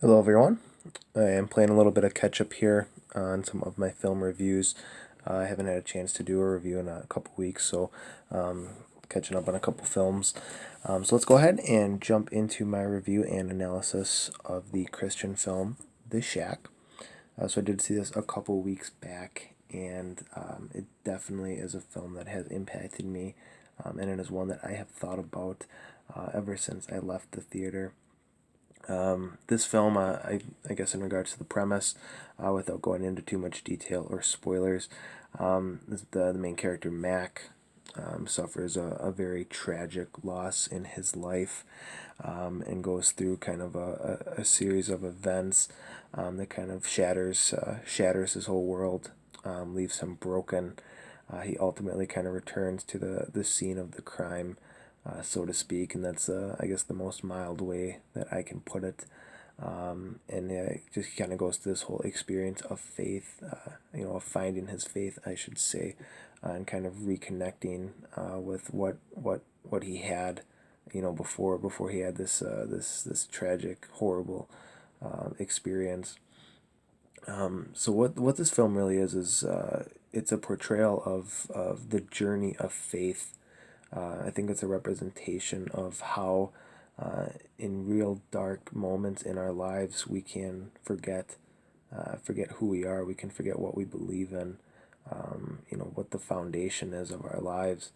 Hello everyone. I am playing a little bit of catch up here on some of my film reviews. I haven't had a chance to do a review in a couple weeks, so catching up on a couple films. So let's go ahead and jump into my review and analysis of the Christian film The Shack. So I did see this a couple weeks back, and it definitely is a film that has impacted me, and it is one that I have thought about ever since I left the theater. This film, I guess in regards to the premise, without going into too much detail or spoilers, the main character Mac suffers a very tragic loss in his life, and goes through kind of a series of events that kind of shatters his whole world, leaves him broken. He ultimately kind of returns to the scene of the crime, so to speak, and that's I guess the most mild way that I can put it. And it just kind of goes to this whole experience of faith, of finding his faith, I should say, and kind of reconnecting with what he had, before he had this tragic, horrible experience. So what this film really is it's a portrayal of the journey of faith. I think it's a representation of how, in real dark moments in our lives, we can forget who we are. We can forget what we believe in. What the foundation is of our lives.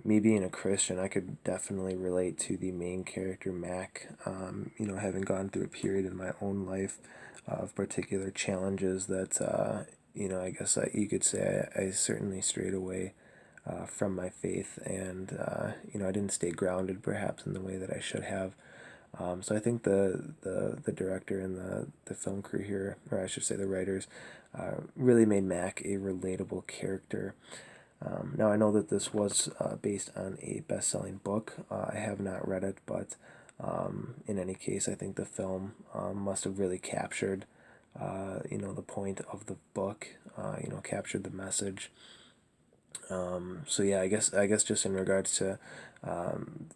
Me being a Christian, I could definitely relate to the main character, Mac. Having gone through a period in my own life of particular challenges that, I guess you could say I certainly strayed away from my faith, and I didn't stay grounded perhaps in the way that I should have. So I think the director and the film crew here, or I should say the writers, really made Mac a relatable character. Now I know that this was based on a best-selling book. I have not read it, but in any case, I think the film must have really captured, the point of the book. Captured the message. So yeah, I guess just in regards to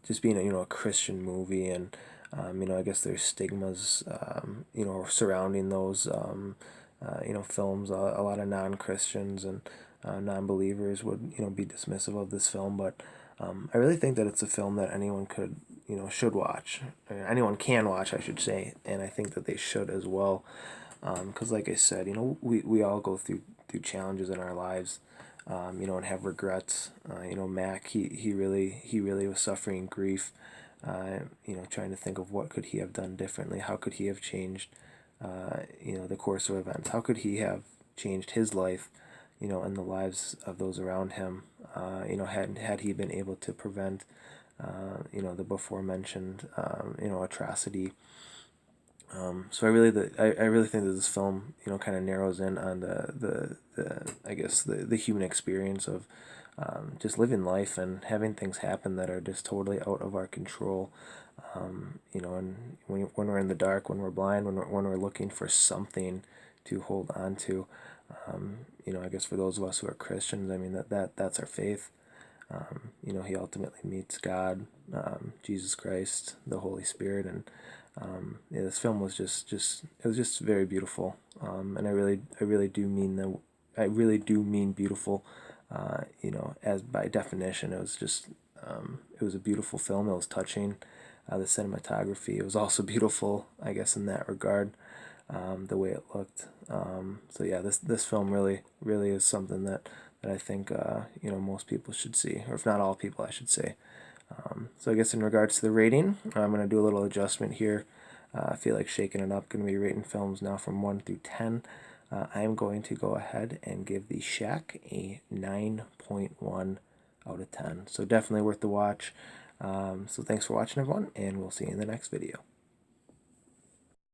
just being a Christian movie, and I guess there's stigmas surrounding those films. A lot of non-Christians and non-believers would be dismissive of this film, but I really think that it's a film that anyone could should watch, or anyone can watch, I should say, and I think that they should as well, because like I said, we all go through challenges in our lives, and have regrets. Mac, he really was suffering grief, trying to think of what could he have done differently, how could he have changed, the course of events, how could he have changed his life, and the lives of those around him, had he been able to prevent, the before mentioned, atrocity. So I really think that this film kind of narrows in on the I guess the human experience of just living life and having things happen that are just totally out of our control. And when we're in the dark, when we're blind, when we're looking for something to hold on to, I guess for those of us who are Christians, I mean that's our faith. He ultimately meets God, Jesus Christ, the Holy Spirit, and yeah, this film was just it was just very beautiful, and I really do mean beautiful. As by definition, it was a beautiful film. It was touching. The cinematography, it was also beautiful, I guess, in that regard, the way it looked. So yeah, this film really is something that I think most people should see, or if not all people, I should say. So I guess in regards to the rating, I'm going to do a little adjustment here. I feel like shaking it up. Going to be rating films now from 1 through 10. I am going to go ahead and give The Shack a 9.1 out of 10. So definitely worth the watch. So thanks for watching, everyone, and we'll see you in the next video.